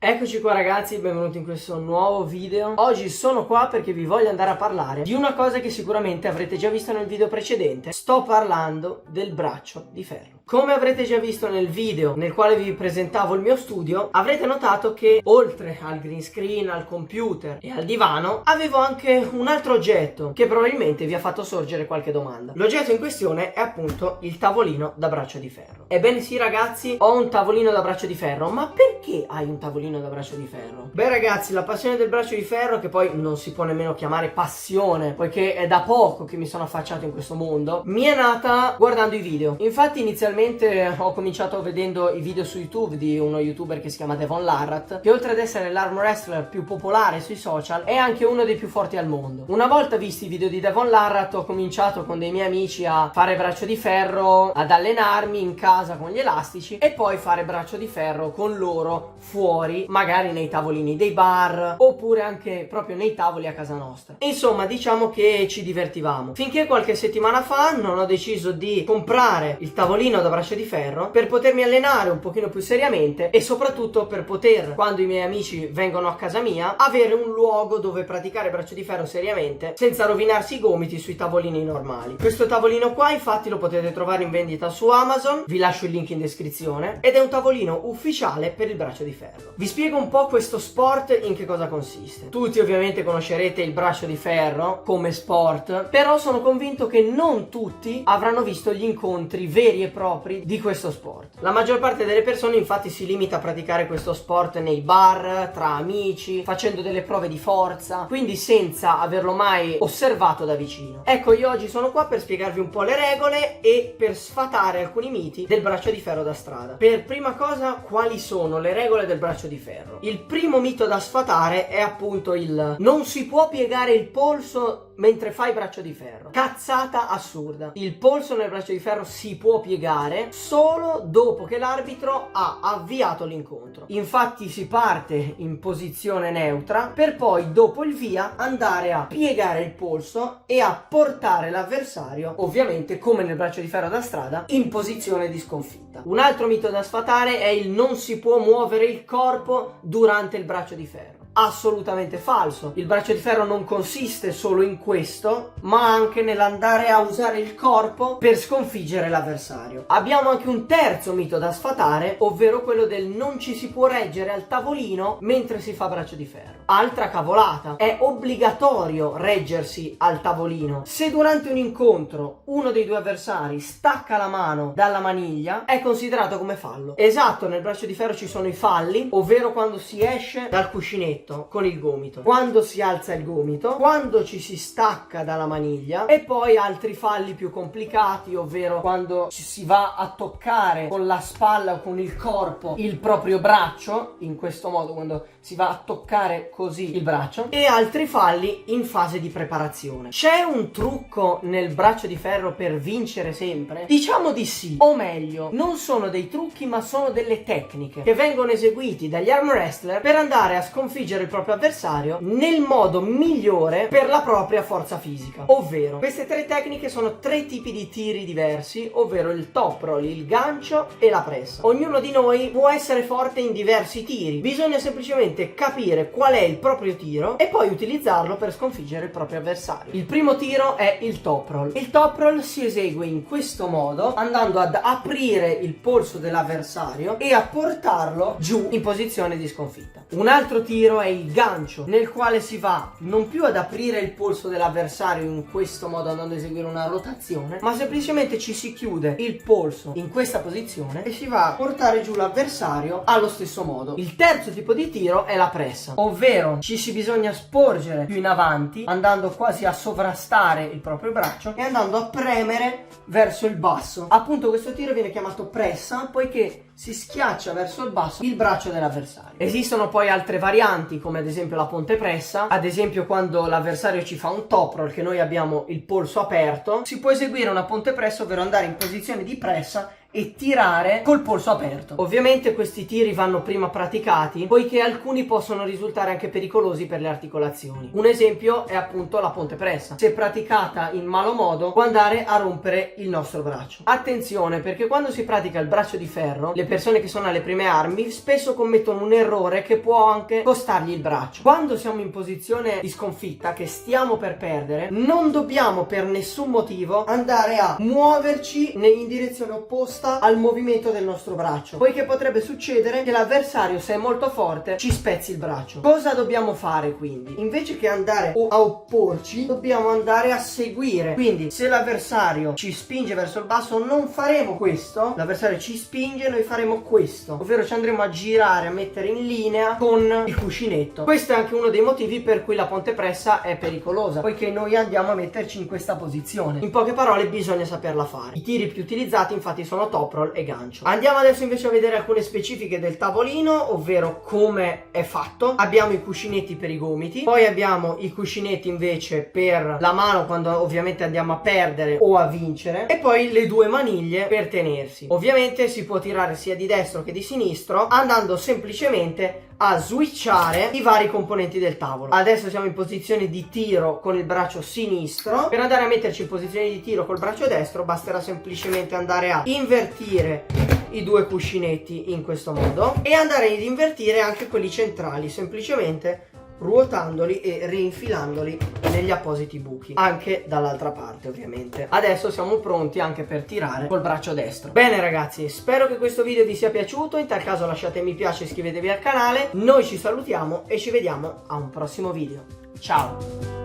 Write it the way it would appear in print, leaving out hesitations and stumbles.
Eccoci qua ragazzi, benvenuti in questo nuovo video. Oggi sono qua perché vi voglio andare a parlare di una cosa che sicuramente avrete già visto nel video precedente. Sto parlando del braccio di ferro. Come avrete già visto nel video nel quale vi presentavo il mio studio, avrete notato che oltre al green screen, al computer e al divano, avevo anche un altro oggetto che probabilmente vi ha fatto sorgere qualche domanda. L'oggetto in questione è appunto il tavolino da braccio di ferro. Ebbene sì ragazzi, ho un tavolino da braccio di ferro, ma perché hai un tavolino da braccio di ferro? Beh ragazzi, la passione del braccio di ferro, che poi non si può nemmeno chiamare passione, poiché è da poco che mi sono affacciato in questo mondo, mi è nata guardando i video. Infatti inizialmente ho cominciato vedendo i video su YouTube di uno youtuber che si chiama Devon Larratt, che oltre ad essere l'arm wrestler più popolare sui social è anche uno dei più forti al mondo. Una volta visti i video di Devon Larratt ho cominciato con dei miei amici a fare braccio di ferro, ad allenarmi in casa con gli elastici e poi fare braccio di ferro con loro fuori, magari nei tavolini dei bar oppure anche proprio nei tavoli a casa nostra. Insomma, diciamo che ci divertivamo finché qualche settimana fa non ho deciso di comprare il tavolino da braccio di ferro per potermi allenare un pochino più seriamente e soprattutto per poter, quando i miei amici vengono a casa mia, avere un luogo dove praticare braccio di ferro seriamente senza rovinarsi i gomiti sui tavolini normali. Questo tavolino qua infatti lo potete trovare in vendita su Amazon, vi lascio il link in descrizione, ed è un tavolino ufficiale per il braccio di ferro. Vi spiego un po' questo sport in che cosa consiste. Tutti ovviamente conoscerete il braccio di ferro come sport, però sono convinto che non tutti avranno visto gli incontri veri e propri di questo sport. La maggior parte delle persone infatti si limita a praticare questo sport nei bar, tra amici, facendo delle prove di forza, quindi senza averlo mai osservato da vicino. Ecco, io oggi sono qua per spiegarvi un po' le regole e per sfatare alcuni miti del braccio di ferro da strada. Per prima cosa, quali sono le regole del braccio di ferro? Il primo mito da sfatare è appunto il non si può piegare il polso mentre fai braccio di ferro. Cazzata assurda. Il polso nel braccio di ferro si può piegare solo dopo che l'arbitro ha avviato l'incontro. Infatti si parte in posizione neutra per poi dopo il via andare a piegare il polso e a portare l'avversario, ovviamente come nel braccio di ferro da strada, in posizione di sconfitta. Un altro mito da sfatare è il non si può muovere il corpo durante il braccio di ferro. Assolutamente falso. Il braccio di ferro non consiste solo in questo, ma anche nell'andare a usare il corpo per sconfiggere l'avversario. Abbiamo anche un terzo mito da sfatare, ovvero quello del non ci si può reggere al tavolino mentre si fa braccio di ferro. Altra cavolata, è obbligatorio reggersi al tavolino. Se durante un incontro uno dei due avversari stacca la mano dalla maniglia, è considerato come fallo. Esatto, nel braccio di ferro ci sono i falli, ovvero quando si esce dal cuscinetto con il gomito, quando si alza il gomito, quando ci si stacca dalla maniglia, e poi altri falli più complicati, ovvero quando ci si va a toccare con la spalla o con il corpo il proprio braccio, in questo modo, quando si va a toccare così il braccio, e altri falli in fase di preparazione. C'è un trucco nel braccio di ferro per vincere sempre? Diciamo di sì, o meglio, non sono dei trucchi ma sono delle tecniche che vengono eseguiti dagli arm wrestler per andare a sconfiggere il proprio avversario nel modo migliore per la propria forza fisica. Ovvero, queste tre tecniche sono tre tipi di tiri diversi, ovvero il top roll, il gancio e la pressa. Ognuno di noi può essere forte in diversi tiri, bisogna semplicemente capire qual è il proprio tiro e poi utilizzarlo per sconfiggere il proprio avversario. Il primo tiro è il top roll. Il top roll si esegue in questo modo, andando ad aprire il polso dell'avversario e a portarlo giù in posizione di sconfitta. Un altro tiro è il gancio, nel quale si va non più ad aprire il polso dell'avversario in questo modo andando a eseguire una rotazione, ma semplicemente ci si chiude il polso in questa posizione e si va a portare giù l'avversario allo stesso modo. Il terzo tipo di tiro è la pressa, ovvero ci si bisogna sporgere più in avanti andando quasi a sovrastare il proprio braccio e andando a premere verso il basso. Appunto questo tiro viene chiamato pressa poiché si schiaccia verso il basso il braccio dell'avversario. Esistono poi altre varianti come ad esempio la ponte pressa, ad esempio quando l'avversario ci fa un top roll che noi abbiamo il polso aperto, si può eseguire una ponte pressa, ovvero andare in posizione di pressa e tirare col polso aperto. Ovviamente questi tiri vanno prima praticati, poiché alcuni possono risultare anche pericolosi per le articolazioni. Un esempio è appunto la ponte pressa. Se praticata in malo modo può andare a rompere il nostro braccio. Attenzione, perché quando si pratica il braccio di ferro, le persone che sono alle prime armi spesso commettono un errore che può anche costargli il braccio. Quando siamo in posizione di sconfitta, che stiamo per perdere, non dobbiamo per nessun motivo andare a muoverci in direzione opposta al movimento del nostro braccio, poiché potrebbe succedere che l'avversario, se è molto forte, ci spezzi il braccio. Cosa dobbiamo fare quindi? Invece che andare a opporci, dobbiamo andare a seguire. Quindi se l'avversario ci spinge verso il basso, non faremo questo. L'avversario ci spinge, noi faremo questo, ovvero ci andremo a girare, a mettere in linea con il cuscinetto. Questo è anche uno dei motivi per cui la ponte pressa è pericolosa, poiché noi andiamo a metterci in questa posizione. In poche parole, bisogna saperla fare. I tiri più utilizzati infatti sono top roll e gancio. Andiamo adesso invece a vedere alcune specifiche del tavolino, ovvero come è fatto. Abbiamo i cuscinetti per i gomiti, poi abbiamo i cuscinetti invece per la mano quando ovviamente andiamo a perdere o a vincere, e poi le due maniglie per tenersi. Ovviamente si può tirare sia di destro che di sinistro, andando semplicemente a switchare i vari componenti del tavolo. Adesso siamo in posizione di tiro con il braccio sinistro. Per andare a metterci in posizione di tiro col braccio destro basterà semplicemente andare a invertire i due cuscinetti in questo modo e andare ad invertire anche quelli centrali, semplicemente ruotandoli e rinfilandoli negli appositi buchi, anche dall'altra parte ovviamente. Adesso siamo pronti anche per tirare col braccio destro. Bene ragazzi, spero che questo video vi sia piaciuto. In tal caso lasciate mi piace e iscrivetevi al canale. Noi ci salutiamo e ci vediamo a un prossimo video. Ciao!